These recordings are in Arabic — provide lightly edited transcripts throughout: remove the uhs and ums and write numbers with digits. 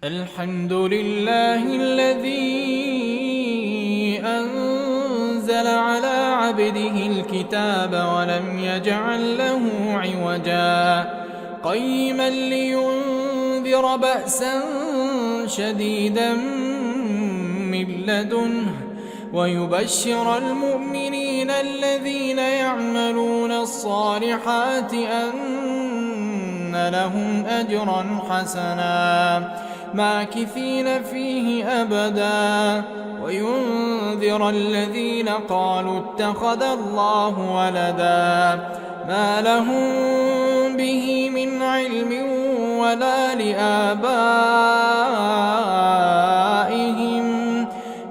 الحمد لله الذي أنزل على عبده الكتاب ولم يجعل له عوجا قيما لينذر بأسا شديدا من لدنه ويبشر المؤمنين الذين يعملون الصالحات أن لهم أجرا حسنا ماكثين فيه أبدا وينذر الذين قالوا اتخذ الله ولدا ما لهم به من علم ولا لآبائهم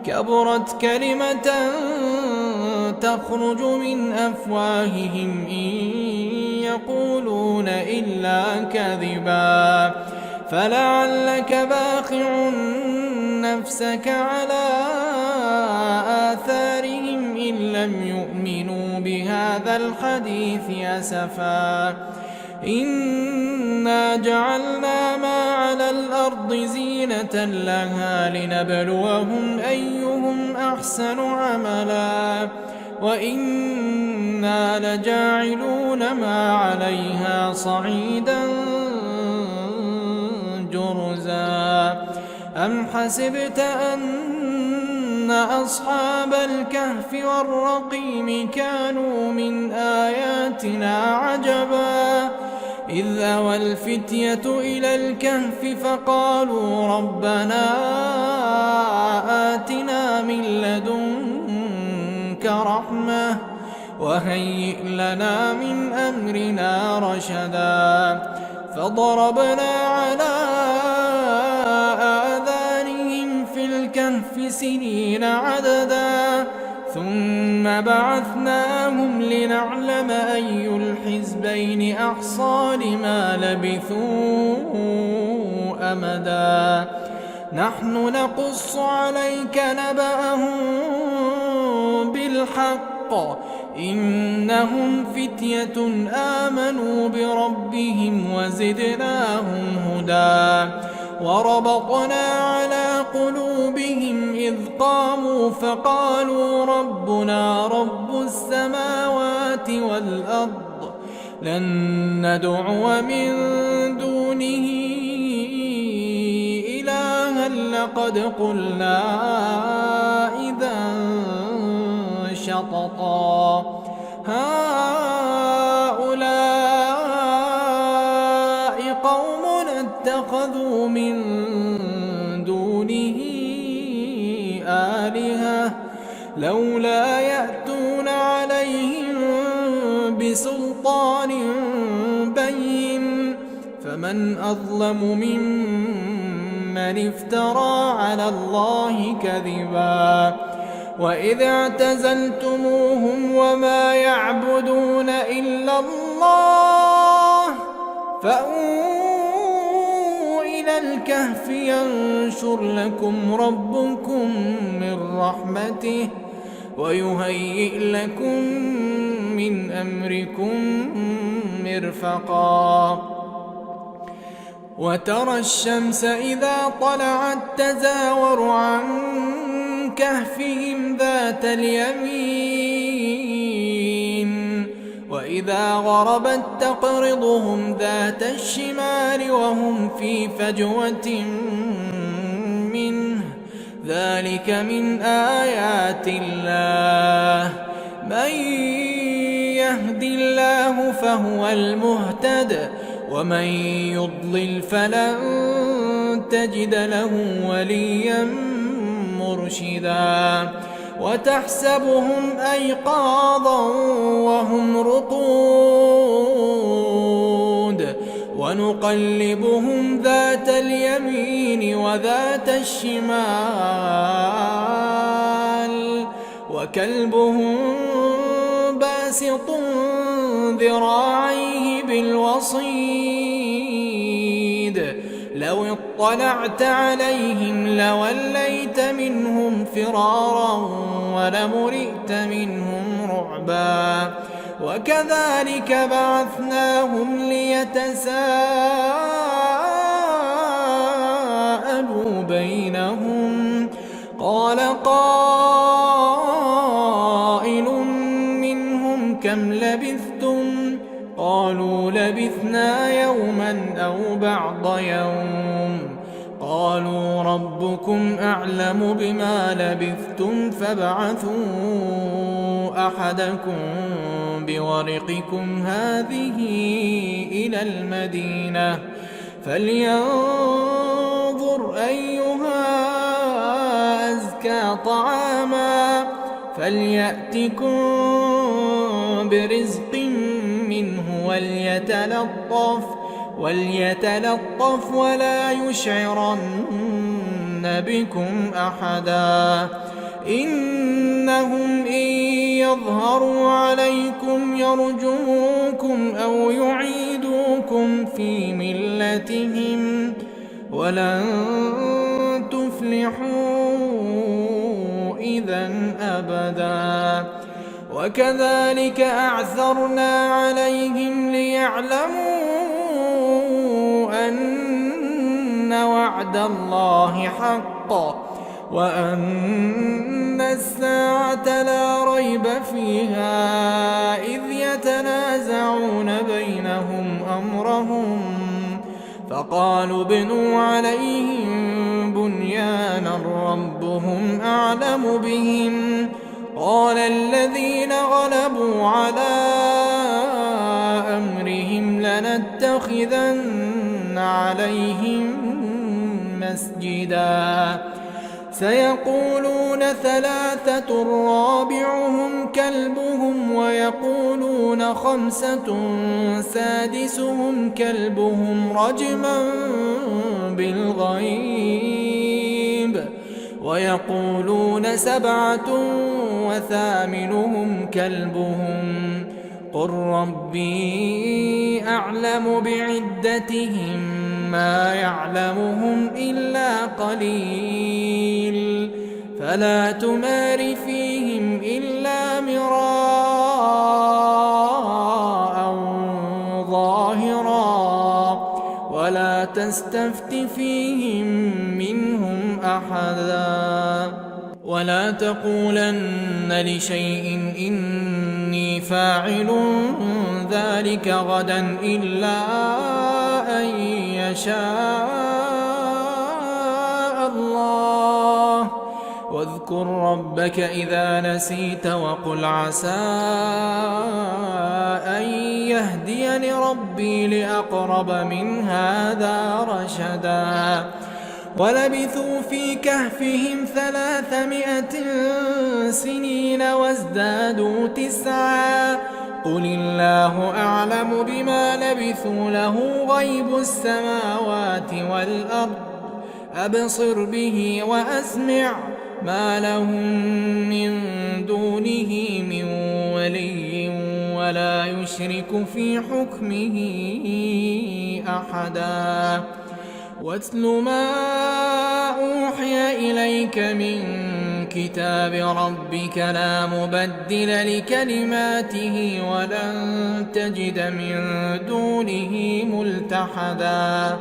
كبرت كلمة تخرج من أفواههم إن يقولون إلا كذبا فلعلك باخع نفسك على آثارهم إن لم يؤمنوا بهذا الحديث أسفا إنا جعلنا ما على الأرض زينة لها لنبلوهم أيهم أحسن عملا وإنا لجاعلون ما عليها صعيدا جرزا أم حسبت أن أصحاب الكهف والرقيم كانوا من آياتنا عجبا إذ أوى الفتية إلى الكهف فقالوا ربنا آتنا من لدنك رحمة وهيئ لنا من أمرنا رشدا فضربنا على آذانهم في الكهف سنين عددا ثم بعثناهم لنعلم أي الحزبين أحصى لما لبثوا أمدا نحن نقص عليك نبأهم بالحق إنهم فتية آمنوا بربهم وزدناهم هدى وربطنا على قلوبهم إذ قاموا فقالوا ربنا رب السماوات والأرض لن ندعو من دونه إلها لقد قلنا إذا شططا هؤلاء قوم اتخذوا من دونه آلهة لولا يأتون عليهم بسلطان بين فمن أظلم ممن افترى على الله كذبا وإذ اعتزلتموهم وما يعبدون إلا الله فأووا إلى الكهف ينشر لكم ربكم من رحمته ويهيئ لكم من أمركم مرفقا وترى الشمس إذا طلعت تزاور عن كهفهم ذات اليمين وإذا غربت تقرضهم ذات الشمال وهم في فجوة منه ذلك من آيات الله من يهد الله فهو المهتد ومن يضلل فلن تجد له وليا مرشدا وتحسبهم أيقاظا وهم رقود ونقلبهم ذات اليمين وذات الشمال وكلبهم باسط ذراعيه بالوصيد لو اطلعت عليهم لوليت منهم فرارا ولملئت منهم رعبا وكذلك بعثناهم ليتساءلوا بينهم. قال قائل منهم كم لبثتم؟ قالوا لبثنا يوما أو بعض يوم. قالوا ربكم أعلم بما لبثتم فابعثوا أحدكم بورقكم هذه إلى المدينة فلينظر أيها أزكى طعاما فليأتكم برزق منه وليتلطف ولا يشعرن بكم أحدا. إنهم إن يظهروا عليكم يرجموكم أو يعيدوكم في ملتهم ولن تفلحوا إذن أبدا. وكذلك أعثرنا عليهم ليعلموا أن وعد الله حق وأن الساعة لا ريب فيها إذ يتنازعون بينهم أمرهم فقالوا ابنوا عليهم بنيانا ربهم أعلم بهم. قال الذين غلبوا على أمرهم لنتخذن عليهم مسجدا. سيقولون ثلاثة رابعهم كلبهم ويقولون خمسة سادسهم كلبهم رجما بالغيب ويقولون سبعة وثامنهم كلبهم قل ربي أعلم بعدتهم ما يعلمهم إلا قليل فلا تمار فيهم إلا مراء ظاهرا ولا تستفت فيهم منهم أحدا. ولا تقولن لشيء إني فاعل ذلك غدا إلا أن يشاء الله. واذكر ربك إذا نسيت وقل عسى أن يهديني ربي لأقرب من هذا رشدا. ولبثوا في كهفهم 300 سنين وازدادوا 9 قل الله أعلم بما لبثوا له غيب السماوات والأرض أبصر به وأسمع ما لهم من دونه من ولي ولا يشرك في حكمه أحدا. واتل ما أوحي إليك من كتاب ربك لا مبدل لكلماته ولن تجد من دونه ملتحدا.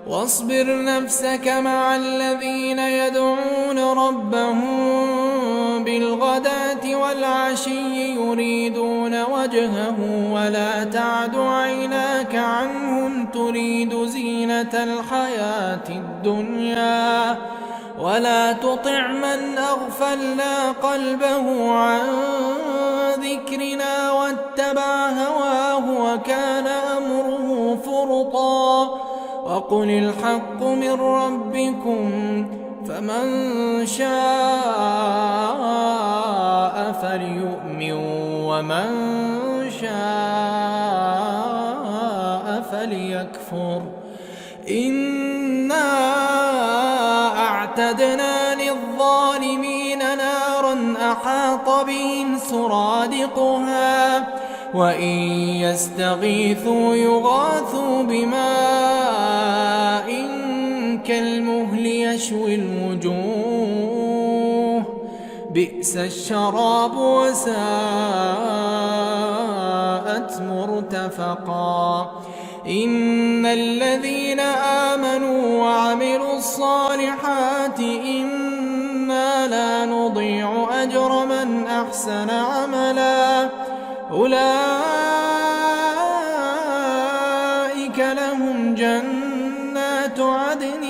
واصبر نفسك مع الذين يدعون ربهم بالغداة والعشي يريدون وجهه ولا تعد عيناك عنهم تريد زينة الحياة الدنيا ولا تطع من أغفلنا قلبه عن ذكرنا واتبع هواه وكان أمره فرطا. وقل الحق من ربكم فمن شاء فليؤمن ومن شاء فليكفر. إنا أعتدنا للظالمين نارا أحاط بهم سرادقها وإن يستغيثوا يغاثوا بماء كالمهل يشوي الوجوه بئس الشراب وساءت مرتفقا. إن الذين آمنوا وعملوا الصالحات إنا لا نضيع أجر من أحسن عملا أولئك لهم جنات عدن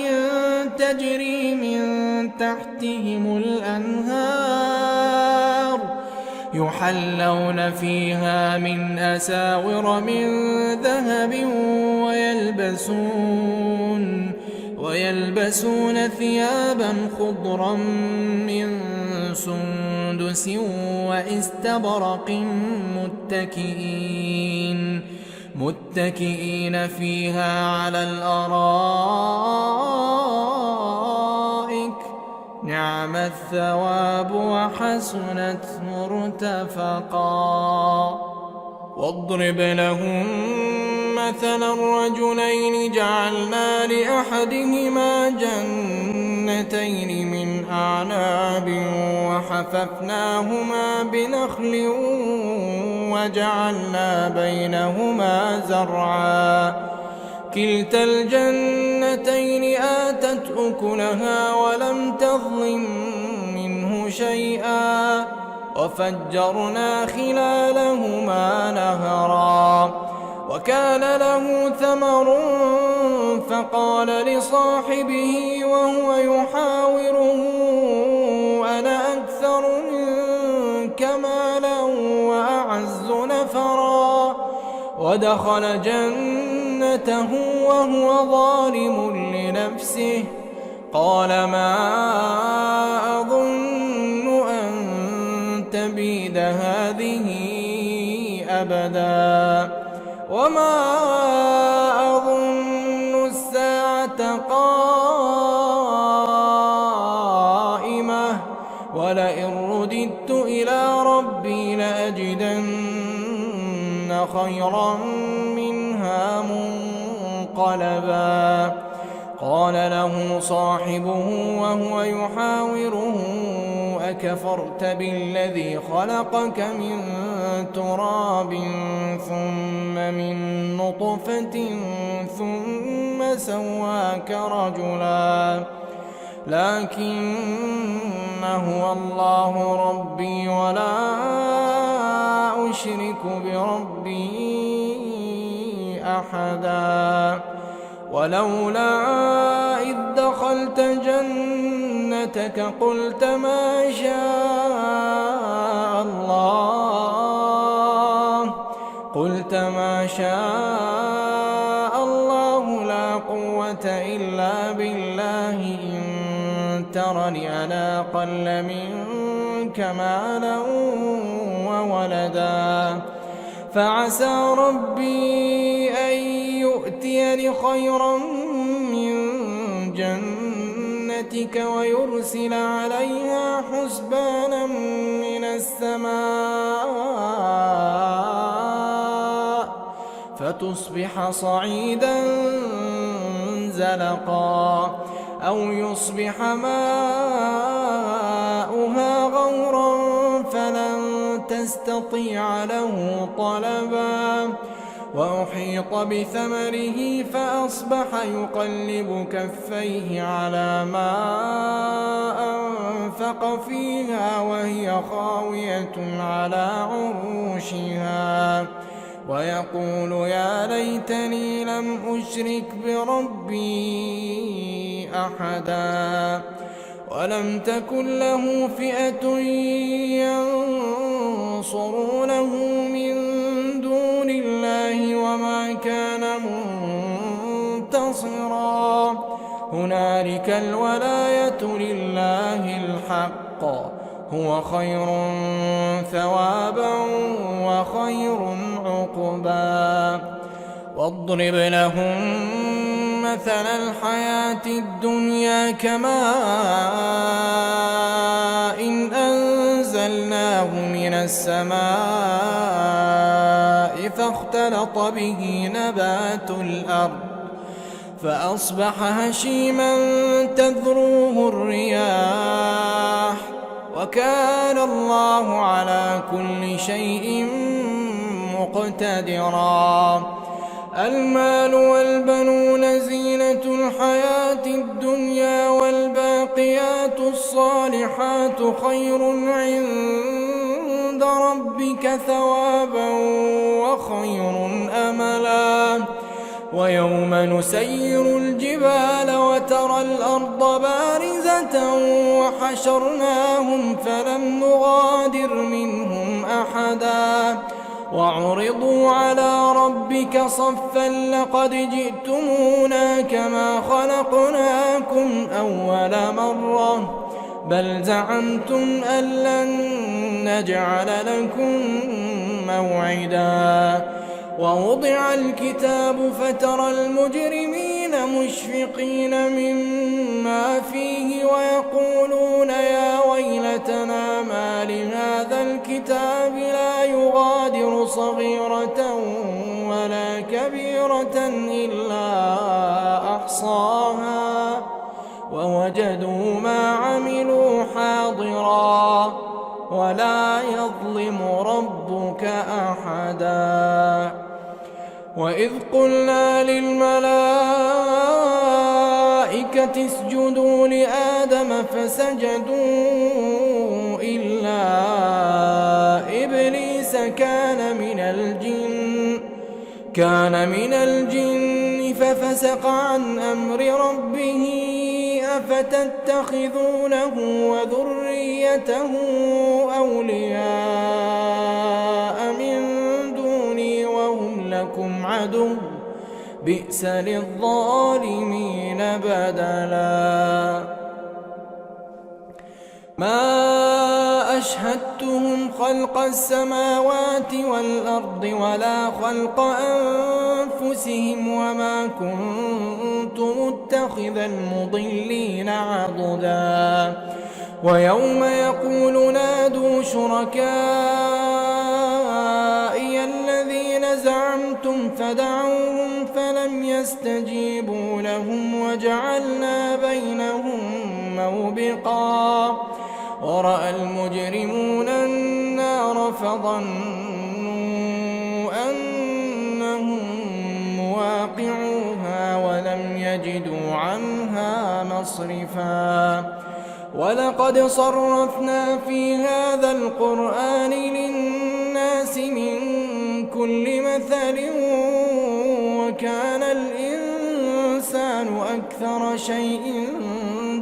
تجري من تحتهم الأنهار يحلون فيها من أساور من ذهب ويلبسون ثيابا خضرا من سندس واستبرق متكئين فيها على الأرائك نعم الثواب وحسنت مرتفقا واضرب لهم مثلا الرجلين جعلنا لأحدهما جنتين من أعناب وحففناهما بنخل وجعلنا بينهما زرعا كلتا الجنتين آتت أكلها ولم تظلم منه شيئا وفجرنا خلالهما نهرا وكان له ثمر فقال لصاحبه وهو يحاوره أنا أكثر منك مالا وأعز نفرا ودخل جنته وهو ظالم لنفسه قال ما أظن أن تبيد هذه أبدا وما أظن الساعة قائمة ولئن رددت إلى ربي لأجدن خيرا منها منقلبا قال له صاحبه وهو يحاوره أكفرت بالذي خلقك من تراب ثم من نطفة ثم سواك رجلا لكن هو الله ربي ولا أشرك بربي أحدا ولولا إذ دخلت جنتك قلت ما شاء الله لا قوة إلا بالله إن ترني أنا أقل منك مالا وولدا فعسى ربي أن يؤتيني خيرا من جنتك ويرسل عليها حسبانا من السماء فتصبح صعيدا زلقا أو يصبح ماؤها غورا فلن تستطيع له طلبا وأحيط بثمره فأصبح يقلب كفيه على ما أنفق فيها وهي خاوية على عروشها ويقول يا ليتني لم أشرك بربي أحدا ولم تكن له فئة ينصرونه من دون الله وما كان منتصرا هنالك الولاية لله الحق هو خير ثوابا وخير عقبا واضرب لهم مثل الحياة الدنيا كماء إن أنزلناه من السماء فاختلط به نبات الأرض فأصبح هشيما تذروه الرياح وكان الله على كل شيء مقتدرا المال والبنون زينة الحياة الدنيا والباقيات الصالحات خير عند ربك ثوابا وخير أملا ويوم نسير الجبال وترى الأرض بارزة وحشرناهم فلم نغادر منهم أحدا وعرضوا على ربك صفا لقد جئتمونا كما خلقناكم أول مرة بل زعمتم أن لن نجعل لكم موعدا ووضع الكتاب فترى المجرمين مشفقين مما فيه ويقولون يا ويلتنا ما لهذا الكتاب لا يغادر صغيرة ولا كبيرة إلا أحصاها ووجدوا ما عملوا حاضرا ولا يظلم ربك أحدا وإذ قلنا للملائكة اسجدوا لآدم فسجدوا إلا إبليس كان من الجن ففسق عن أمر ربه أفتتخذونه وذريته أولياء من دوني وهم لكم عدو بئس للظالمين بدلا ما أشهدتهم خلق السماوات والأرض ولا خلق أنفسهم وما كنت متخذ المضلين عضدا ويوم يقول نادوا شركائي الذين زعمتم فدعوهم فلم يستجيبوا لهم وجعلنا بينهم موبقا ورأى المجرمون النار فظنوا أنهم مواقعوها ولم يجدوا عنها مصرفا ولقد صرفنا في هذا القرآن للناس من كل مثل وكان الإنسان أكثر شيء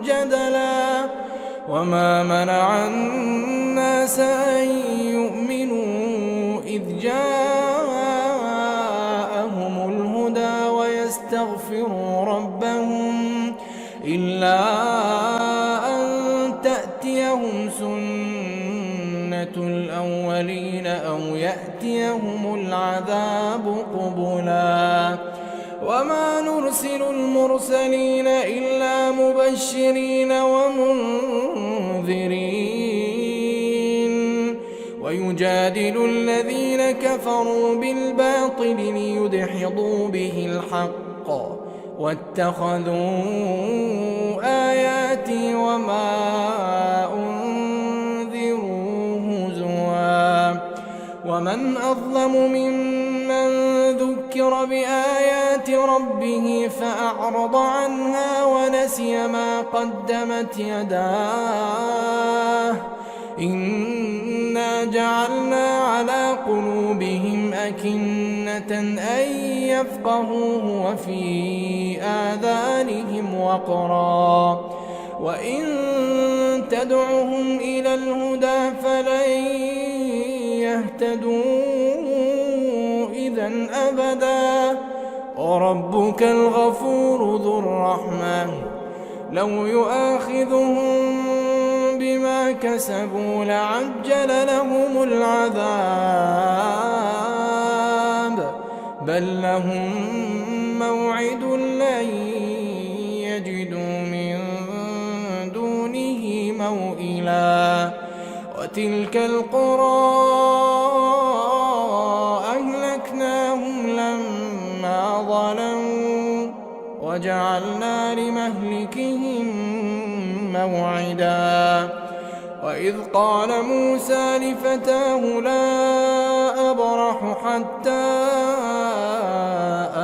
جدلا وما منع الناس أن يؤمنوا إذ جاءهم الهدى ويستغفروا ربهم إلا أن تأتيهم سنة الأولين أو يأتيهم العذاب قبلا وما نرسل المرسلين إلا مبشرين ومنذرين ويجادل الذين كفروا بالباطل ليدحضوا به الحق واتخذوا آياتي وما أنذروا هزوا ومن أظلم ممن ذكر بآيات ربه فأعرض عنها ونسي ما قدمت يداه إنا جعلنا على قلوبهم أكنة أن يفقهوه وفي آذانهم وقرا وإن تدعهم إلى الهدى فلن يهتدوا إذا أبدا وربك الغفور ذو الرحمة لو يؤاخذهم بما كسبوا لعجل لهم العذاب بل لهم موعد لن يجدوا من دونه موئلا وتلك القرى أهلكناهم لما ظلموا وجعلنا لمهلكهم موعدا وإذ قال موسى لفتاه لا أبرح حتى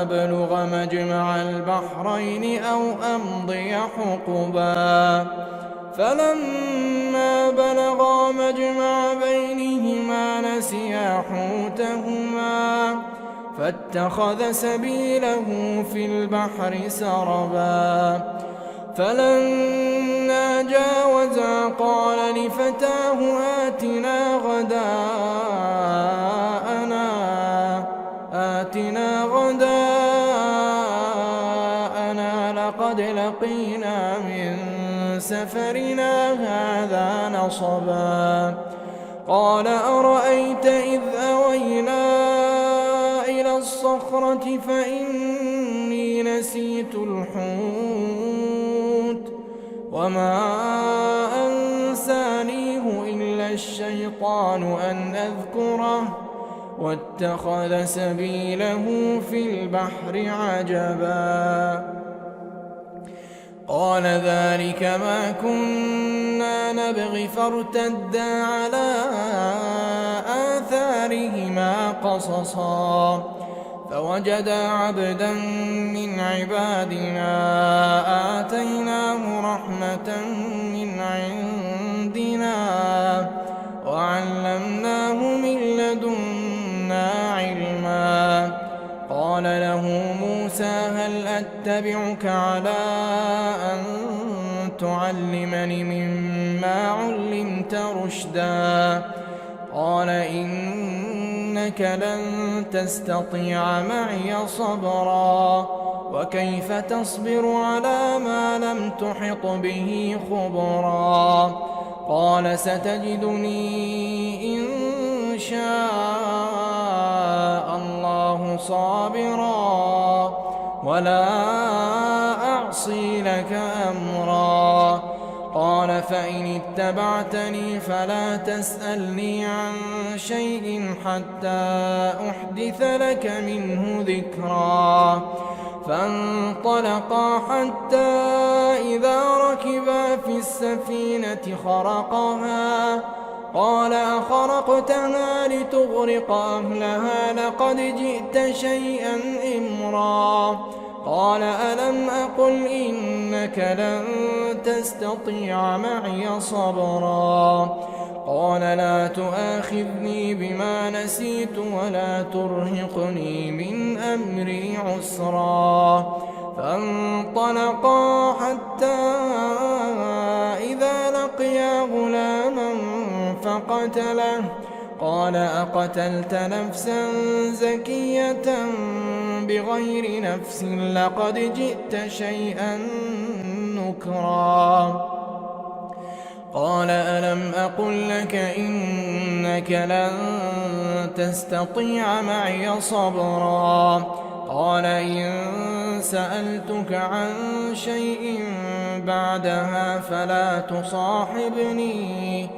أبلغ مجمع البحرين أو أمضي حقبا فلما بلغا مجمع بينهما نسيا حوتهما فاتخذ سبيله في البحر سربا فلما جاوزا قال لفتاه آتنا غداءنا لقد لقينا من سفرنا هذا نصبا قال أرأيت إذ أوينا إلى الصخرة فإني نسيت الحوت وما أنسانيه إلا الشيطان أن أذكره واتخذ سبيله في البحر عجبا قال ذلك ما كنا نبغي فارتدا على آثارهما قصصا فوجدا عبدا من عبادنا آتيناه رحمة من عندنا وعلمناه من لدنا علما قال له موسى هل أتبعك على أن تعلمني مما علمت رشدا قال إنك لن تستطيع معي صبرا وكيف تصبر على ما لم تحط به خبرا قال ستجدني إن شاء الله صابرا ولا أعصي لك أمرا قال فإن اتبعتني فلا تسألني عن شيء حتى أحدث لك منه ذكرا فانطلقا حتى إذا ركبا في السفينة خرقها قال أخرقتها لتغرق أهلها لقد جئت شيئا إمرا قال ألم أقل إنك لن تستطيع معي صبرا قال لا تؤاخذني بما نسيت ولا ترهقني من أمري عسرا فانطلقا حتى إذا لقيا غلاما فقتله قال أقتلت نفسا زكية بغير نفس لقد جئت شيئا نكرا قال ألم أقل لك إنك لن تستطيع معي صبرا قال إن سألتك عن شيء بعدها فلا تصاحبني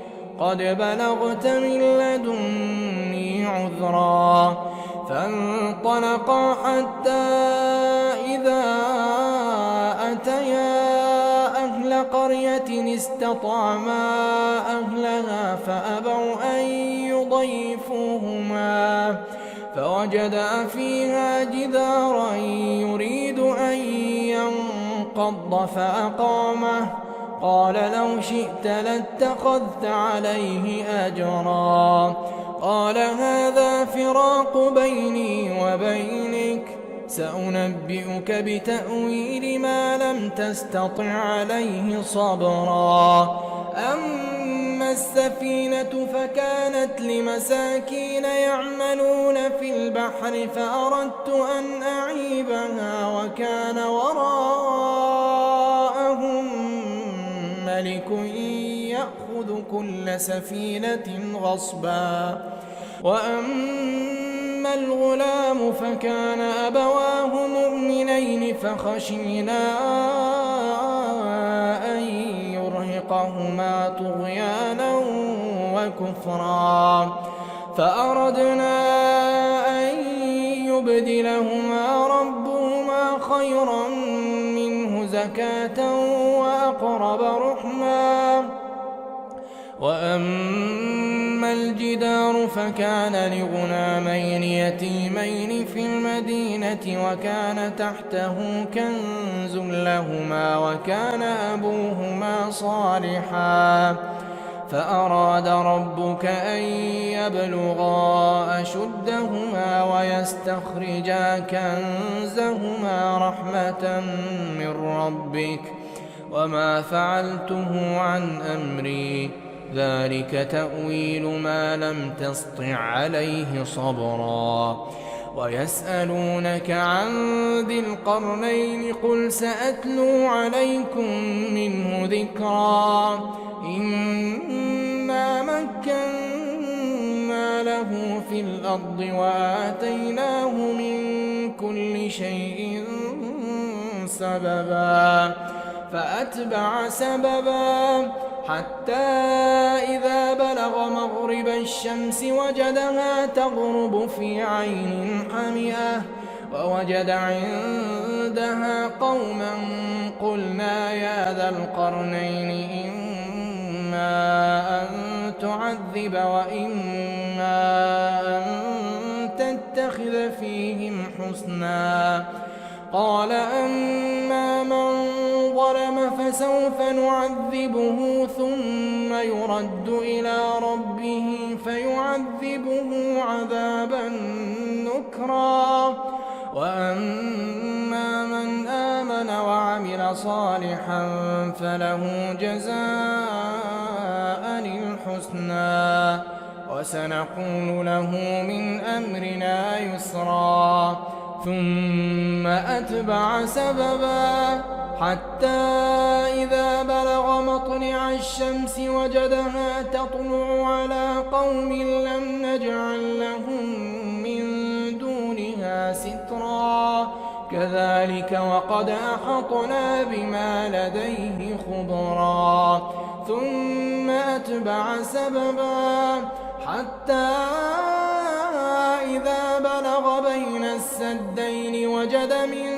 قد بلغت من لدني عذرا فانطلقا حتى إذا أتيا أهل قرية استطعما أهلها فأبوا أن يضيفوهما فوجدا فيها جدارا يريد أن ينقض فأقامه قال لو شئت لاتخذت عليه أجرا قال هذا فراق بيني وبينك سأنبئك بتأويل ما لم تستطع عليه صبرا أما السفينة فكانت لمساكين يعملون في البحر فأردت أن أعيبها وكان وراءهم ملك يأخذ كل سفينة غصبا وأما الغلام فكان أبواه مؤمنين فخشينا أن يرهقهما طغيانا وكفرا فأردنا أن يبدلهما ربهما خيرا منه زكاة وأقرب رحما وأما الجدار فكان لغلامين يتيمين في المدينة وكان تحته كنز لهما وكان أبوهما صالحا فأراد ربك أن يبلغا أشدهما ويستخرجا كنزهما رحمة من ربك وما فعلته عن أمري ذلك تأويل ما لم تسطع عليه صبرا ويسألونك عن ذي القرنين قل سأتلو عليكم منه ذكرا إنا مكنا له في الأرض وآتيناه من كل شيء سببا فأتبع سببا حتى إذا بلغ مغرب الشمس وجدها تغرب في عين حمئة ووجد عندها قوما قلنا يا ذا القرنين إما أن تعذب وإما أن تتخذ فيهم حسنا قال أما من ظلم فسوف نعذبه ثم يرد إلى ربه فيعذبه عذابا نكرا وأما من آمن وعمل صالحا فله جزاء الحسنى وسنقول له من أمرنا يسرا ثم أتبع سببا حتى إذا بلغ مطلع الشمس وجدها تطلع على قوم لم نجعل لهم من دونها سترا كذلك وقد أحطنا بما لديه خبرا ثم أتبع سببا حتى إذا بلغ بين السدين وجد من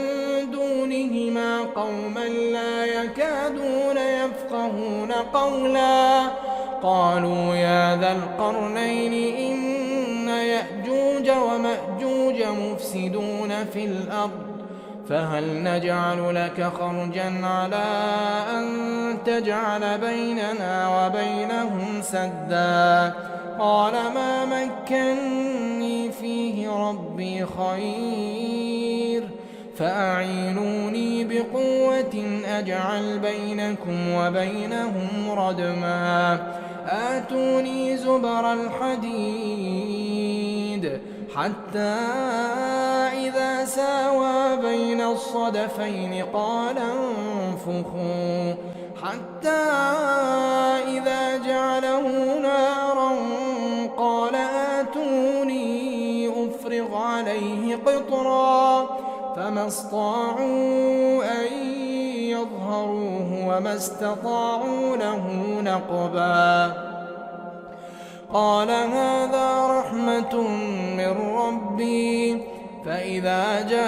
دونهما قوما لا يكادون يفقهون قولا قالوا يا ذا القرنين إن يأجوج ومأجوج مفسدون في الأرض فهل نجعل لك خرجا على أن تجعل بيننا وبينهم سدا قال ما مكني فيه ربي خير فأعينوني بقوة أجعل بينكم وبينهم ردما آتوني زبر الحديد حتى إذا ساوى بين الصدفين قال انفخوا حتى إذا جعله نارا قال آتوني أفرغ عليه قطرا فما استطاعوا أن يظهروه وما استطاعوا له نقبا قال هذا رحمة من ربي فإذا جاء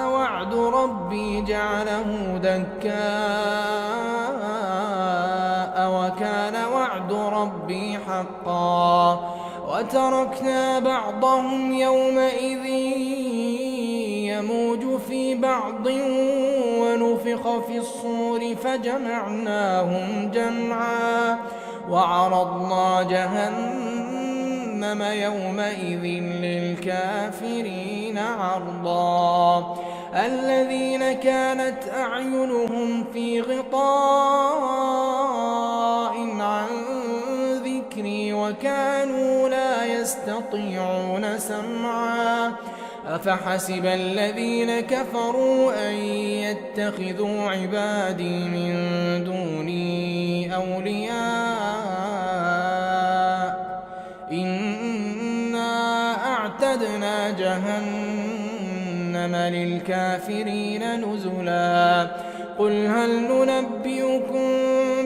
وعد ربي جعله دكاء وكان وعد ربي حقا وتركنا بعضهم يومئذ يموج في بعض ونفخ في الصور فجمعناهم جمعا وعرضنا جهنم يومئذ للكافرين عرضا الذين كانت أعينهم في غطاء عن ذكري وكانوا لا يستطيعون سمعا أفحسب الذين كفروا أن يتخذوا عبادي من دوني أولياء إنا أعتدنا جهنم للكافرين نزلا قل هل ننبئكم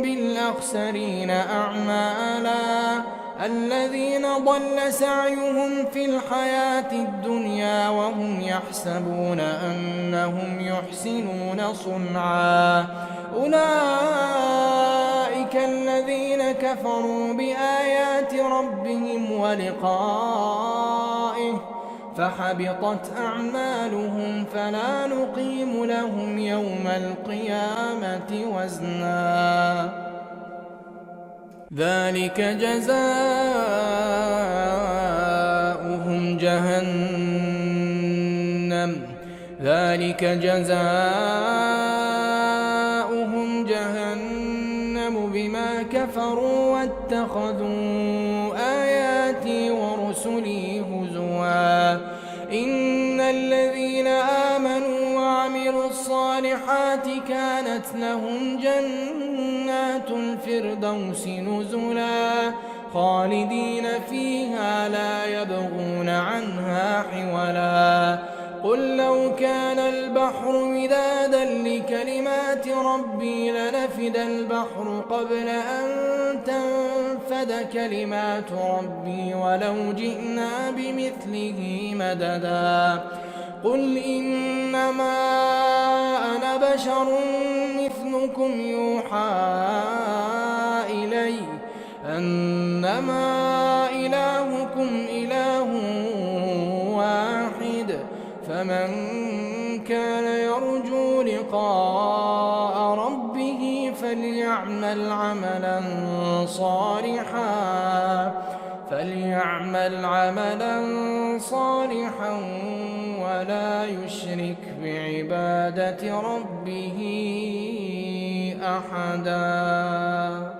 بالأخسرين أعمالا الذين ضل سعيهم في الحياة الدنيا وهم يحسبون أنهم يحسنون صنعا أولئك الذين كفروا بآيات ربهم ولقائه فحبطت أعمالهم فلا نقيم لهم يوم القيامة وزنا ذلك جزاؤهم جهنم بما كفروا واتخذوا آياتي ورسلي هزوا إن الذين آمنوا وعملوا الصالحات كانت لهم جنات الفردوس نزلا خالدين فيها لا يبغون عنها حولا قل لو كان البحر مدادا لكلمات ربي لنفد البحر قبل أن تنفد كلمات ربي ولو جئنا بمثله مددا قل إنما أنا بشر مثلكم يوحى إلي أنما إلهكم إله واحد فمن كان يرجو لقاء ربه فليعمل عملا صالحا ولا يشرك بعبادة ربه أحدا.